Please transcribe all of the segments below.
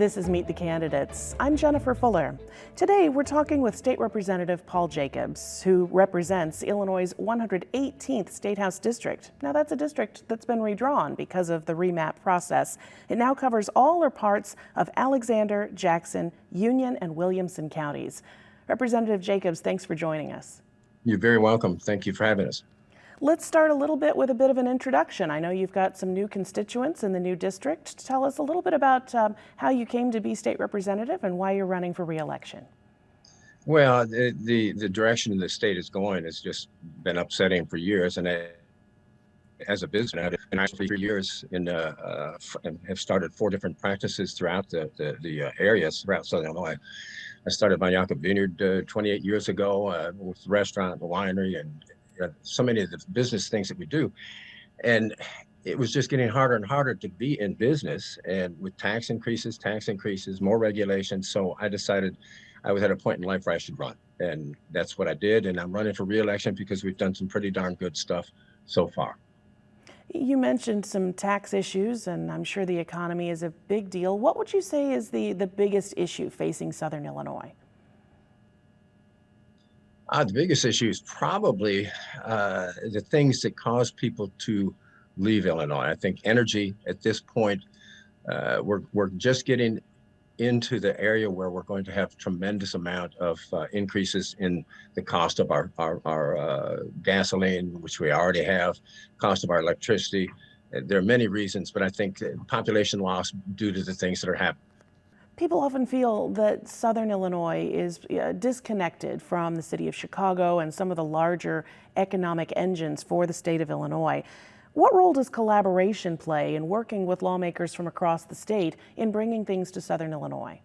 This is Meet the Candidates. I'm Jennifer Fuller. Today we're talking with State Representative Paul Jacobs, who represents Illinois' 118th State House District. Now that's a district that's been redrawn because of the remap process. It now covers all or parts of Alexander, Jackson, Union, and Williamson counties. Representative Jacobs, thanks for joining us. You're very welcome. Thank you for having us. Let's start a little bit with a bit of an introduction. I know you've got some new constituents in the new district. Tell us a little bit about how you came to be state representative and why you're running for re-election. Well, the direction the state is going has just been upsetting for years. And as a business, I've been for 3 years and have started 4 different practices throughout the areas throughout Southern Illinois. I started my Yankee Vineyard 28 years ago with the restaurant, the winery, and so many of the business things that we do. And it was just getting harder and harder to be in business, and with tax increases, more regulations. So I decided I was at a point in life where I should run. And that's what I did. And I'm running for re-election because we've done some pretty darn good stuff so far. You mentioned some tax issues, and I'm sure the economy is a big deal. What would you say is the biggest issue facing Southern Illinois? The biggest issue is probably the things that cause people to leave Illinois. I think energy at this point, we're just getting into the area where we're going to have tremendous amount of increases in the cost of our gasoline, which we already have, cost of our electricity. There are many reasons, but I think population loss due to the things that are happening. People often feel that Southern Illinois is disconnected from the city of Chicago and some of the larger economic engines for the state of Illinois. What role does collaboration play in working with lawmakers from across the state in bringing things to Southern Illinois?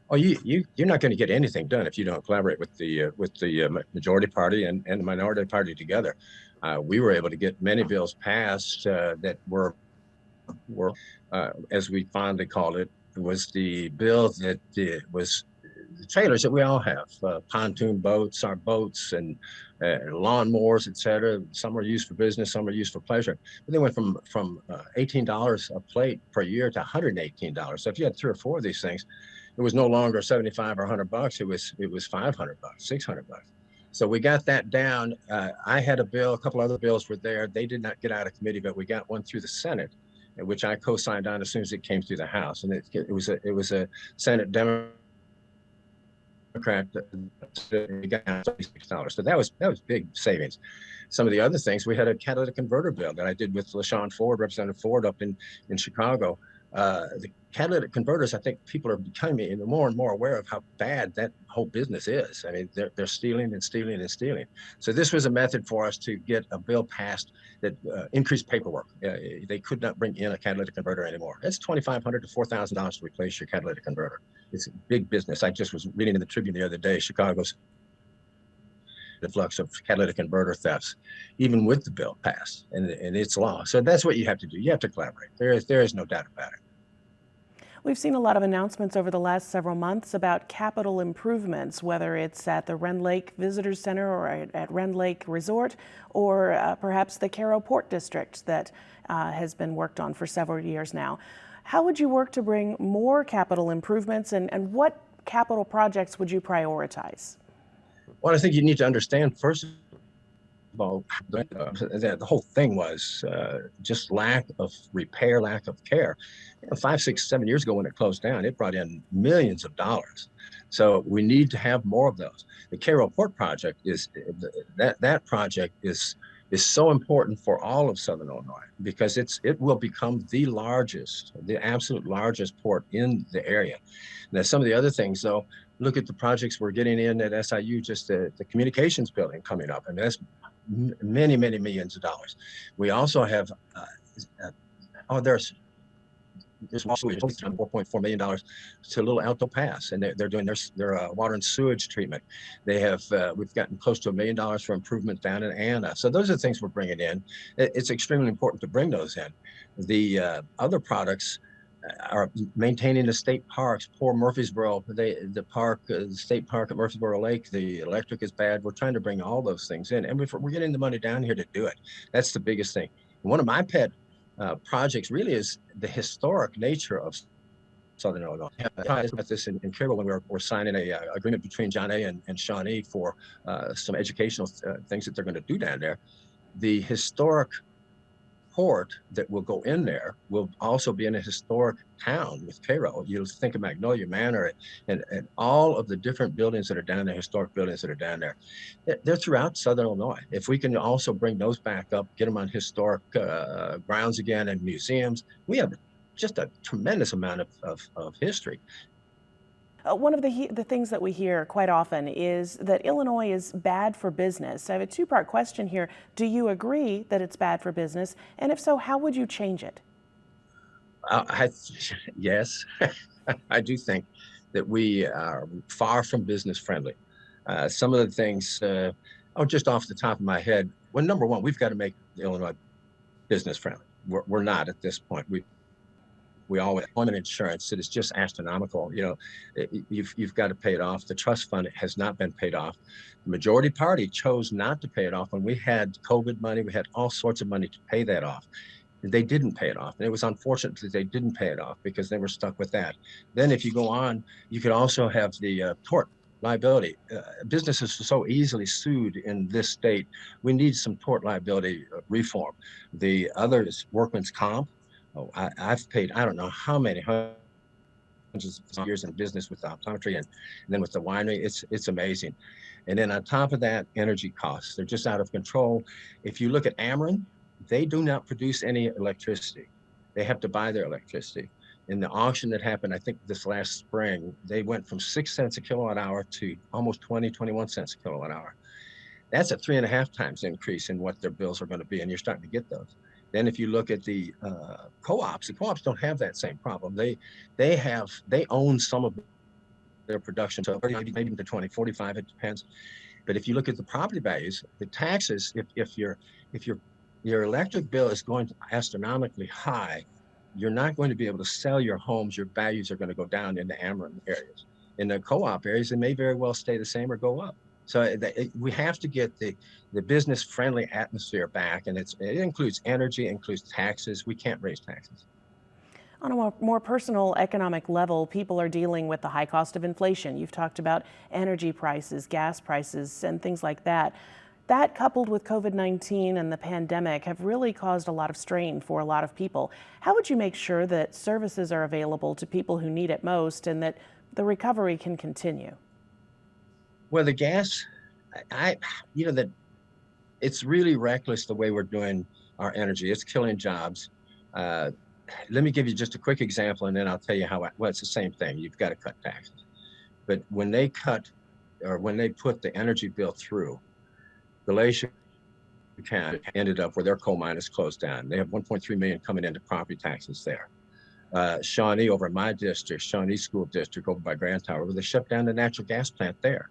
Oh, you're not going to get anything done if you don't collaborate with the majority party and the minority party together. We were able to get many bills passed that were as we fondly called it, was the bill that was the trailers that we all have, pontoon boats, our boats, and lawnmowers, etc. Some are used for business, some are used for pleasure. But they went from $18 a plate per year to $118. So if you had 3 or 4 of these things, it was no longer 75 or $100. It was $500, $600. So we got that down. I had a bill, a couple other bills were there. They did not get out of committee, but we got one through the Senate, which I co-signed on as soon as it came through the House, and it was a Senate Democrat that got $36. So that was big savings. Some of the other things, we had a catalytic converter bill that I did with LaShawn Ford, Representative Ford, up in Chicago. The catalytic converters, I think people are becoming more and more aware of how bad that whole business is. I mean, they're stealing and stealing and stealing. So this was a method for us to get a bill passed that increased paperwork. They could not bring in a catalytic converter anymore. It's $2,500 to $4,000 to replace your catalytic converter. It's a big business. I just was reading in the Tribune the other day, Chicago's influx of catalytic converter thefts, even with the bill passed and it's law. So that's what you have to do. You have to collaborate. There is no doubt about it. We've seen a lot of announcements over the last several months about capital improvements, whether it's at the Rend Lake Visitor Center or at Rend Lake Resort, or perhaps the Caro Port District that has been worked on for several years now. How would you work to bring more capital improvements, and what capital projects would you prioritize? Well, I think you need to understand, first of all, the whole thing was just lack of repair, lack of care. 5, 6, 7 years ago when it closed down, it brought in millions of dollars. So we need to have more of those. The Caro Port project is that project is so important for all of Southern Illinois because it will become the absolute largest port in the area. Now, some of the other things, though, look at the projects we're getting in at SIU, just the communications building coming up. I mean, that's many, many millions of dollars. We also have, there's also $4.4 million to Little Alto Pass, and they're doing their water and sewage treatment. They have, we've gotten close to $1 million for improvement down in Anna. So those are the things we're bringing in. It's extremely important to bring those in. The other products are maintaining the state parks. Poor Murfreesboro, the state park at Murfreesboro Lake, the electric is bad. We're trying to bring all those things in, and we're getting the money down here to do it. That's the biggest thing. One of my pet projects really is the historic nature of Southern Illinois. I met this in Cairo when we're signing a agreement between John A. and Shawnee for some educational things that they're going to do down there. The historic port that will go in there will also be in a historic town with Cairo. You'll think of Magnolia Manor and all of the different buildings that are down there, historic buildings that are down there. They're throughout Southern Illinois. If we can also bring those back up, get them on historic grounds again and museums, we have just a tremendous amount of history. One of the things that we hear quite often is that Illinois is bad for business. I have a two-part question here. Do you agree that it's bad for business? And if so, how would you change it? Yes, I do think that we are far from business friendly. Some of the things, just off the top of my head, well, number one, we've got to make Illinois business friendly. We're not at this point. We always employment insurance. It is just astronomical. You've got to pay it off. The trust fund has not been paid off. The majority party chose not to pay it off when we had COVID money. We had all sorts of money to pay that off. They didn't pay it off. And it was unfortunate that they didn't pay it off because they were stuck with that. Then if you go on, you could also have the tort liability. Businesses are so easily sued in this state. We need some tort liability reform. The other is workman's comp. Oh, I've paid, I don't know how many hundreds of years in business with the optometry and then with the winery. It's amazing. And then on top of that, energy costs. They're just out of control. If you look at Ameren, they do not produce any electricity. They have to buy their electricity. In the auction that happened, I think this last spring, they went from 6 cents a kilowatt hour to almost 21 cents a kilowatt hour. That's a 3.5 times increase in what their bills are going to be, and you're starting to get those. Then if you look at the co-ops, the co-ops don't have that same problem. They own some of their production, so maybe to 20, 45, it depends. But if you look at the property values, the taxes, if your electric bill is going to astronomically high, you're not going to be able to sell your homes. Your values are going to go down in the Ameren areas. In the co-op areas, it may very well stay the same or go up. So we have to get the business-friendly atmosphere back, and it includes energy, it includes taxes. We can't raise taxes. On a more personal economic level, people are dealing with the high cost of inflation. You've talked about energy prices, gas prices, and things like that. That, coupled with COVID-19 and the pandemic, have really caused a lot of strain for a lot of people. How would you make sure that services are available to people who need it most and that the recovery can continue? Well, the gas, that it's really reckless the way we're doing our energy. It's killing jobs. Let me give you just a quick example, and then I'll tell you well, it's the same thing. You've got to cut taxes. But when they put the energy bill through, Glacier County ended up where their coal mine is closed down. They have 1.3 million coming into property taxes there. Shawnee, over in my district, Shawnee School District over by Grand Tower, where they shut down the natural gas plant there.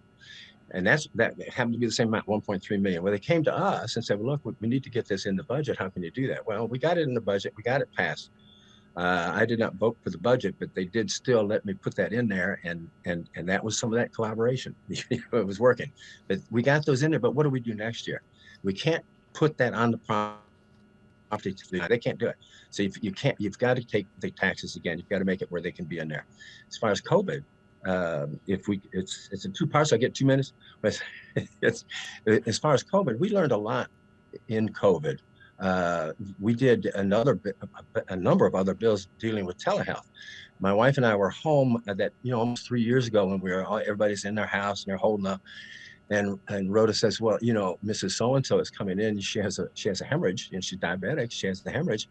And that happened to be the same amount, 1.3 million. Well, they came to us and said, well, look, we need to get this in the budget. How can you do that? Well, we got it in the budget. We got it passed. I did not vote for the budget, but they did still let me put that in there. And that was some of that collaboration. It was working. But we got those in there. But what do we do next year? We can't put that on the property. They can't do it. So you've got to take the taxes again. You've got to make it where they can be in there. As far as COVID, it's in two parts. I get 2 minutes. But it's as far as COVID, we learned a lot in COVID. We did a number of other bills dealing with telehealth. My wife and I were home almost 3 years ago when everybody's in their house and they're holding up. And Rhoda says, well, Mrs. So-and-so is coming in. She has a hemorrhage and she's diabetic. She has the hemorrhage.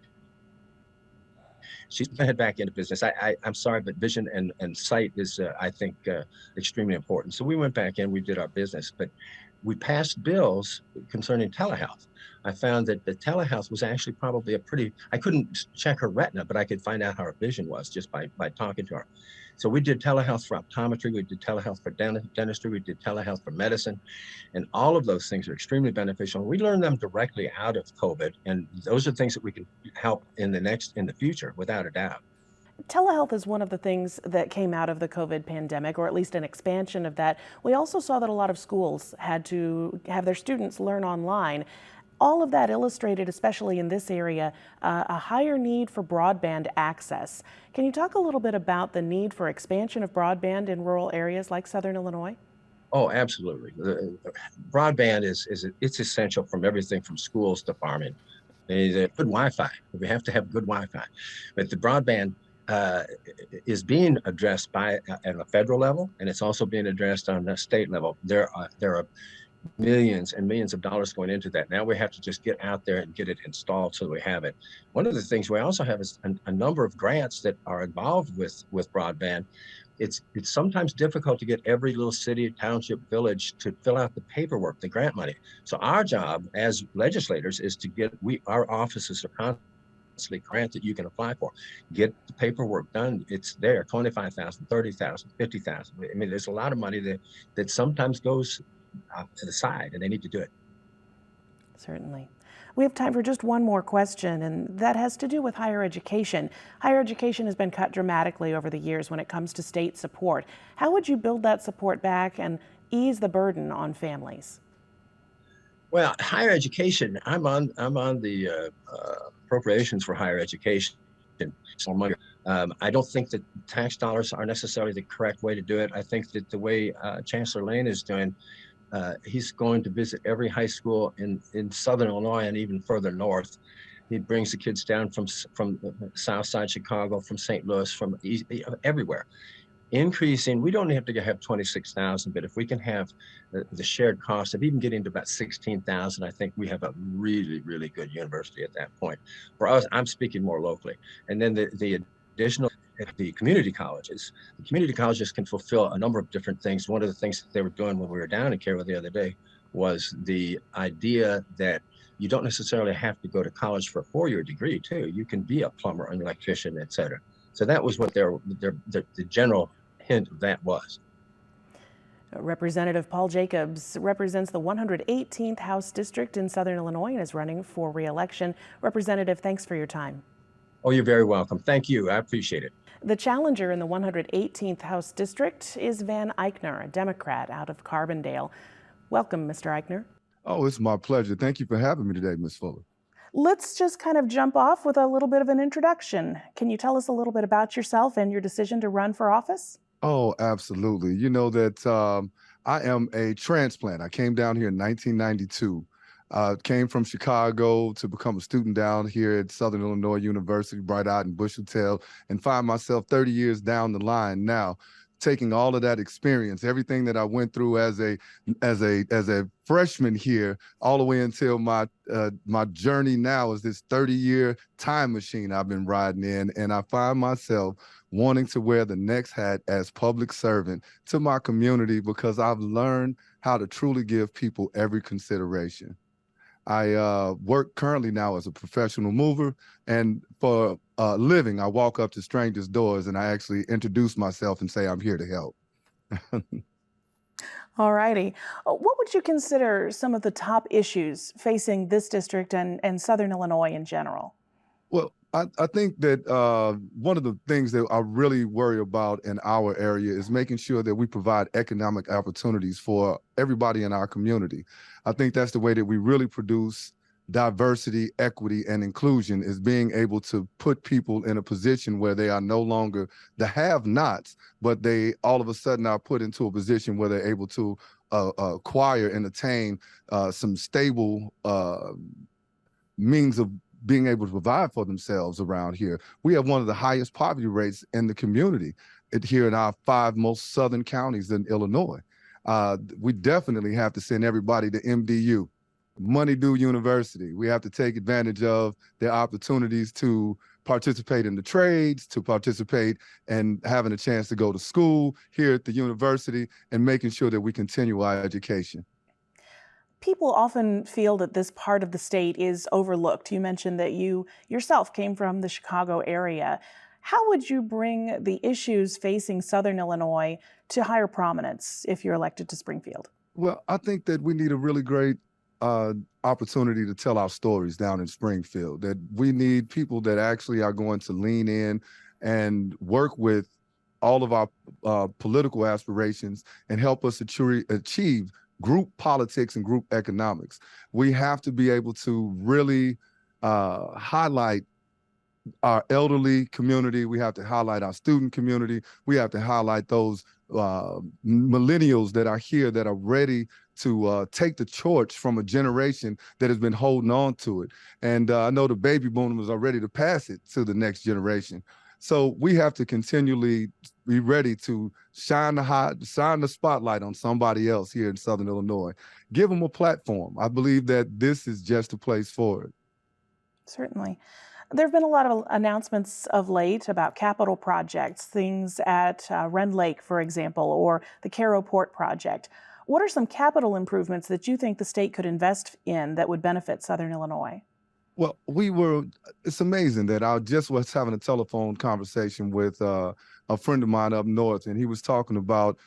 She's going to head back into business. I'm sorry, but vision and sight is, I think, extremely important. So we went back in, we did our business, but we passed bills concerning telehealth. I found that the telehealth was actually probably I couldn't check her retina, but I could find out how her vision was just by talking to her. So we did telehealth for optometry, we did telehealth for dentistry, we did telehealth for medicine, and all of those things are extremely beneficial. We learned them directly out of COVID, and those are things that we can help in the future, without a doubt. Telehealth is one of the things that came out of the COVID pandemic, or at least an expansion of that. We also saw that a lot of schools had to have their students learn online. all of that illustrated, especially in this area, a higher need for broadband access. Can you talk a little bit about the need for expansion of broadband in rural areas like Southern Illinois? Oh, absolutely. Broadband it's essential from everything from schools to farming. Good Wi-Fi. We have to have good Wi-Fi, but the broadband uh, is being addressed by at a federal level, and it's also being addressed on the state level. There are millions and millions of dollars going into that. Now we have to just get out there and get it installed so that we have it. One of the things we also have is a number of grants that are involved with broadband. It's sometimes difficult to get every little city, township, village to fill out the paperwork, the grant money. So our job as legislators is to get our offices are constantly grant that you can apply for. Get the paperwork done. It's there, 25,000, 30,000, 50,000. I mean, there's a lot of money that sometimes goes to the side, and they need to do it. Certainly. We have time for just one more question, and that has to do with higher education. Higher education has been cut dramatically over the years when it comes to state support. How would you build that support back and ease the burden on families? Well, higher education, I'm on the appropriations for higher education. So I don't think that tax dollars are necessarily the correct way to do it. I think that the way Chancellor Lane is doing, he's going to visit every high school in Southern Illinois and even further north. He brings the kids down from South Side Chicago, from St. Louis, from everywhere. Increasing, we don't have to have 26,000, but if we can have the shared cost of even getting to about 16,000, I think we have a really, really good university at that point. For us, I'm speaking more locally. And then the additional, the community colleges can fulfill a number of different things. One of the things that they were doing when we were down in Carroll the other day was the idea that you don't necessarily have to go to college for a 4-year degree too. You can be a plumber, an electrician, et cetera. So that was what the general hint of that was. Representative Paul Jacobs represents the 118th House District in Southern Illinois and is running for re-election. Representative, thanks for your time. Oh, you're very welcome. Thank you. I appreciate it. The challenger in the 118th House District is Van Ikner, a Democrat out of Carbondale. Welcome, Mr. Ikner. Oh, it's my pleasure. Thank you for having me today, Ms. Fuller. Let's just kind of jump off with a little bit of an introduction. Can you tell us a little bit about yourself and your decision to run for office? Oh, absolutely. You know that I am a transplant. I came down here in 1992. Came from Chicago to become a student down here at Southern Illinois University, Bright Eyed and Busheltail, and find myself 30 years down the line now, taking all of that experience, everything that I went through as a freshman here, all the way until my journey now is this 30-year time machine I've been riding in, and I find myself wanting to wear the next hat as public servant to my community because I've learned how to truly give people every consideration. I work currently now as a professional mover, and for a living, I walk up to strangers' doors and I actually introduce myself and say I'm here to help. All righty. What would you consider some of the top issues facing this district and Southern Illinois in general? Well, I think that one of the things that I really worry about in our area is making sure that we provide economic opportunities for everybody in our community. I think that's the way that we really produce diversity, equity, and inclusion, is being able to put people in a position where they are no longer the have-nots, but they all of a sudden are put into a position where they're able to acquire and attain some stable means of being able to provide for themselves around here. We have one of the highest poverty rates in the community here in our 5 most southern counties in Illinois. We definitely have to send everybody to MDU, Money Due University. We have to take advantage of their opportunities to participate in the trades, to participate and having a chance to go to school here at the university, and making sure that we continue our education. People often feel that this part of the state is overlooked. You mentioned that you yourself came from the Chicago area. How would you bring the issues facing Southern Illinois to higher prominence if you're elected to Springfield? Well, I think that we need a really great opportunity to tell our stories down in Springfield, that we need people that actually are going to lean in and work with all of our political aspirations and help us achieve group politics and group economics. We have to be able to really highlight our elderly community. We have to highlight our student community. We have to highlight those millennials that are here that are ready to take the torch from a generation that has been holding on to it. And I know the baby boomers are ready to pass it to the next generation. So we have to continually be ready to shine the spotlight on somebody else here in Southern Illinois. Give them a platform. I believe that this is just a place for it. Certainly. There have been a lot of announcements of late about capital projects, things at Rend Lake, for example, or the Caro Port project. What are some capital improvements that you think the state could invest in that would benefit Southern Illinois? Well, it's amazing that I just was having a telephone conversation with a friend of mine up north, and he was talking about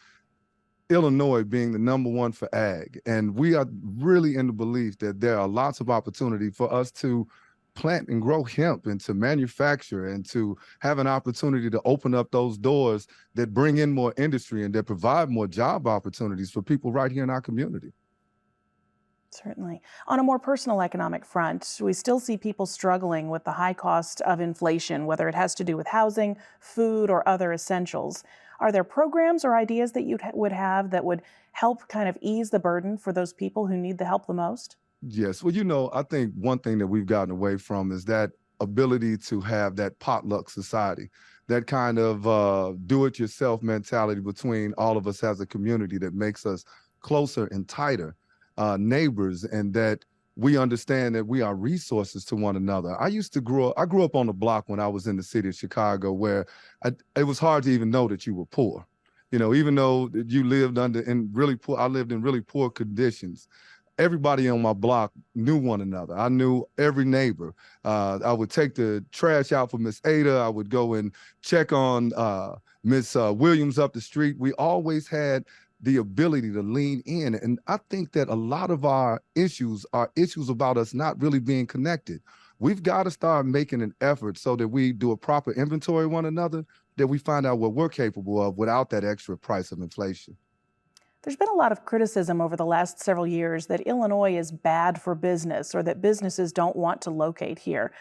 Illinois being the #1 for ag. And we are really in the belief that there are lots of opportunity for us to plant and grow hemp and to manufacture and to have an opportunity to open up those doors that bring in more industry and that provide more job opportunities for people right here in our community. Certainly. On a more personal economic front, we still see people struggling with the high cost of inflation, whether it has to do with housing, food, or other essentials. Are there programs or ideas that you would have that would help kind of ease the burden for those people who need the help the most? Yes. Well, I think one thing that we've gotten away from is that ability to have that potluck society, that kind of do-it-yourself mentality between all of us as a community that makes us closer and tighter neighbors, and that we understand that we are resources to one another. I grew up on the block when I was in the city of Chicago, where it was hard to even know that you were poor. Even though you lived I lived in really poor conditions. Everybody on my block knew one another. I knew every neighbor. I would take the trash out for Miss Ada. I would go and check on Miss Williams up the street. We always had the ability to lean in. And I think that a lot of our issues are issues about us not really being connected. We've got to start making an effort so that we do a proper inventory of one another, that we find out what we're capable of without that extra price of inflation. There's been a lot of criticism over the last several years that Illinois is bad for business or that businesses don't want to locate here.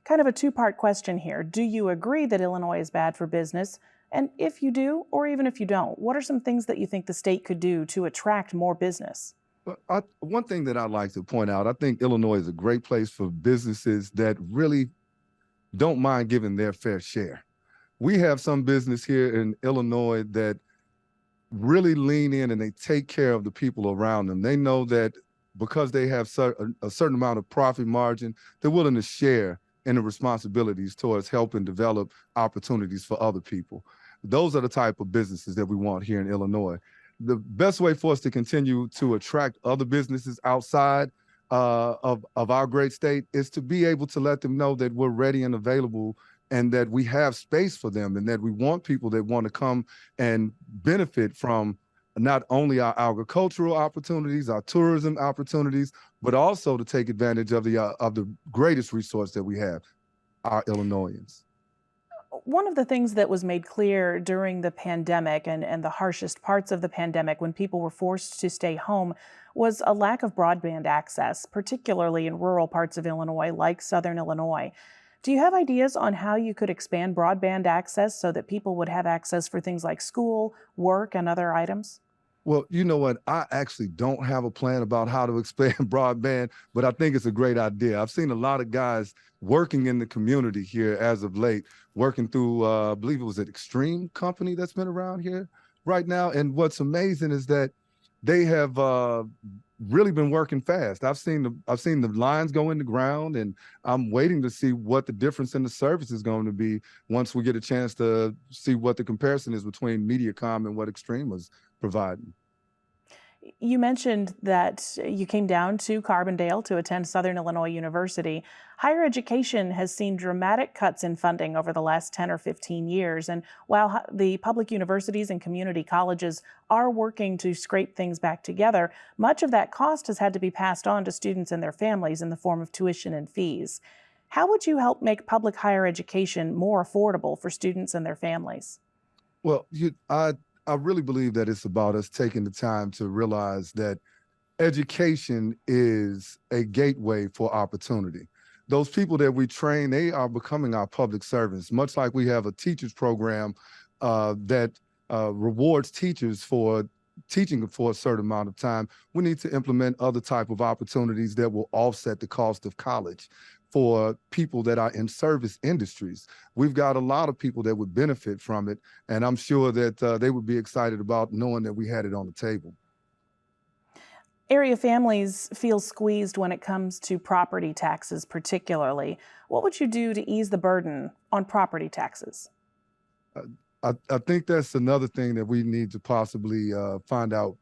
Kind of a two-part question here. Do you agree that Illinois is bad for business? And if you do, or even if you don't, what are some things that you think the state could do to attract more business? One thing that I'd like to point out, I think Illinois is a great place for businesses that really don't mind giving their fair share. We have some business here in Illinois that really lean in and they take care of the people around them. They know that because they have a certain amount of profit margin, they're willing to share in the responsibilities towards helping develop opportunities for other people. Those are the type of businesses that we want here in Illinois. The best way for us to continue to attract other businesses outside of our great state is to be able to let them know that we're ready and available, and that we have space for them, and that we want people that want to come and benefit from not only our agricultural opportunities, our tourism opportunities, but also to take advantage of the greatest resource that we have, our Illinoisans. One of the things that was made clear during the pandemic and the harshest parts of the pandemic, when people were forced to stay home, was a lack of broadband access, particularly in rural parts of Illinois, like Southern Illinois. Do you have ideas on how you could expand broadband access so that people would have access for things like school, work, and other items? Well, you know what? I actually don't have a plan about how to expand broadband, but I think it's a great idea. I've seen a lot of guys working in the community here as of late, working through, I believe it was an Extreme company that's been around here right now. And what's amazing is that they have really been working fast. I've seen the lines go in the ground, and I'm waiting to see what the difference in the service is going to be once we get a chance to see what the comparison is between Mediacom and what Extreme was providing. You mentioned that you came down to Carbondale to attend Southern Illinois University. Higher education has seen dramatic cuts in funding over the last 10 or 15 years. And while the public universities and community colleges are working to scrape things back together, much of that cost has had to be passed on to students and their families in the form of tuition and fees. How would you help make public higher education more affordable for students and their families? Well, I really believe that it's about us taking the time to realize that education is a gateway for opportunity. Those people that we train, they are becoming our public servants, much like we have a teachers program that rewards teachers for teaching for a certain amount of time. We need to implement other type of opportunities that will offset the cost of college for people that are in service industries. We've got a lot of people that would benefit from it, and I'm sure that they would be excited about knowing that we had it on the table. Area families feel squeezed when it comes to property taxes particularly. What would you do to ease the burden on property taxes? I think that's another thing that we need to possibly find out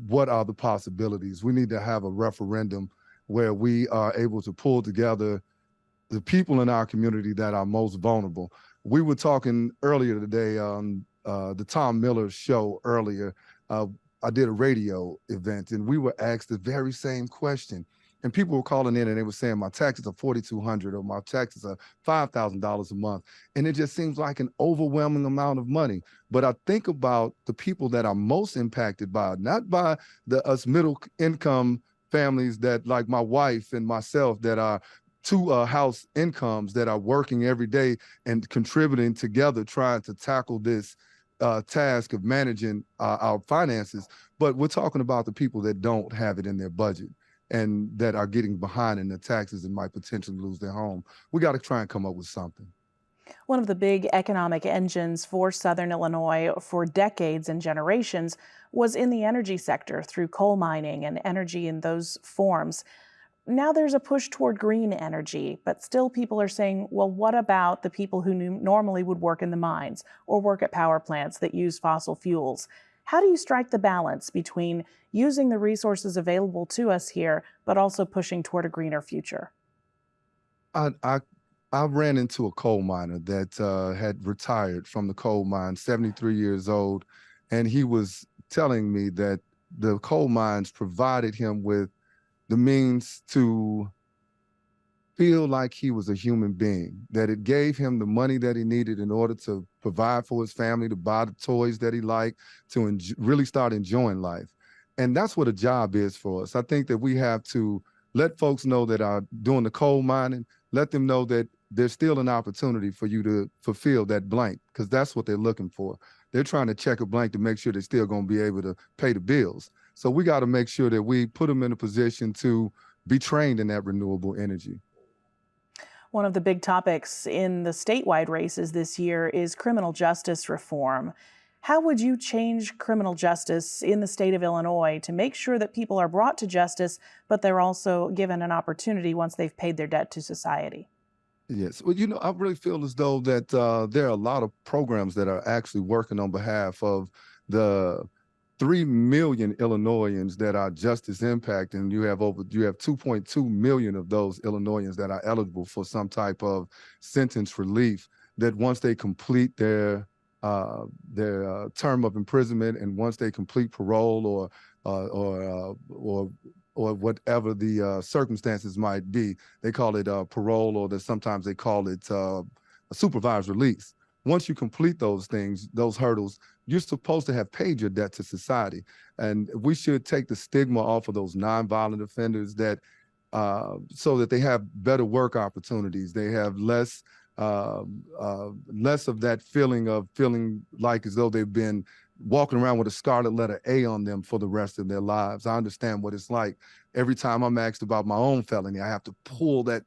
what are the possibilities. We need to have a referendum where we are able to pull together the people in our community that are most vulnerable. We were talking earlier today on the Tom Miller show earlier. I did a radio event and we were asked the very same question. And people were calling in and they were saying, my taxes are $4,200 or my taxes are $5,000 a month. And it just seems like an overwhelming amount of money. But I think about the people that are most impacted by it, not by us middle income families that, like my wife and myself, that are two house incomes that are working every day and contributing together, trying to tackle this task of managing our finances. But we're talking about the people that don't have it in their budget and that are getting behind in the taxes and might potentially lose their home. We got to try and come up with something. One of the big economic engines for Southern Illinois for decades and generations was in the energy sector through coal mining and energy in those forms. Now there's a push toward green energy, but still people are saying, well, what about the people who normally would work in the mines or work at power plants that use fossil fuels? How do you strike the balance between using the resources available to us here, but also pushing toward a greener future? I ran into a coal miner that had retired from the coal mine, 73 years old, and he was telling me that the coal mines provided him with the means to feel like he was a human being, that it gave him the money that he needed in order to provide for his family, to buy the toys that he liked, to really start enjoying life. And that's what a job is for us. I think that we have to let folks know that are doing the coal mining, let them know that there's still an opportunity for you to fulfill that blank, because that's what they're looking for. They're trying to check a blank to make sure they're still going to be able to pay the bills. So we got to make sure that we put them in a position to be trained in that renewable energy. One of the big topics in the statewide races this year is criminal justice reform. How would you change criminal justice in the state of Illinois to make sure that people are brought to justice, but they're also given an opportunity once they've paid their debt to society? Yes. Well, I really feel as though that there are a lot of programs that are actually working on behalf of the 3 million Illinoisans that are justice impact, and you have 2.2 million of those Illinoisans that are eligible for some type of sentence relief, that once they complete their term of imprisonment and once they complete parole or whatever the circumstances might be, they call it parole, or sometimes they call it a supervised release. Once you complete those things, those hurdles, you're supposed to have paid your debt to society. And we should take the stigma off of those nonviolent offenders, that so that they have better work opportunities. They have less of that feeling like as though they've been walking around with a scarlet letter A on them for the rest of their lives. I understand what it's like. Every time I'm asked about my own felony, I have to pull that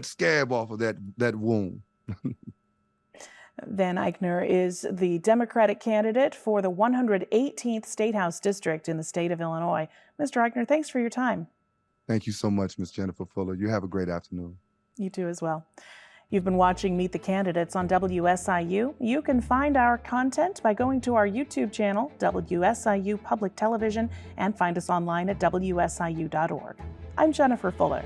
scab off of that wound. Van Ikner is the Democratic candidate for the 118th State House District in the state of Illinois. Mr. Ikner, thanks for your time. Thank you so much, Ms. Jennifer Fuller. You have a great afternoon. You too as well. You've been watching Meet the Candidates on WSIU. You can find our content by going to our YouTube channel, WSIU Public Television, and find us online at WSIU.org. I'm Jennifer Fuller.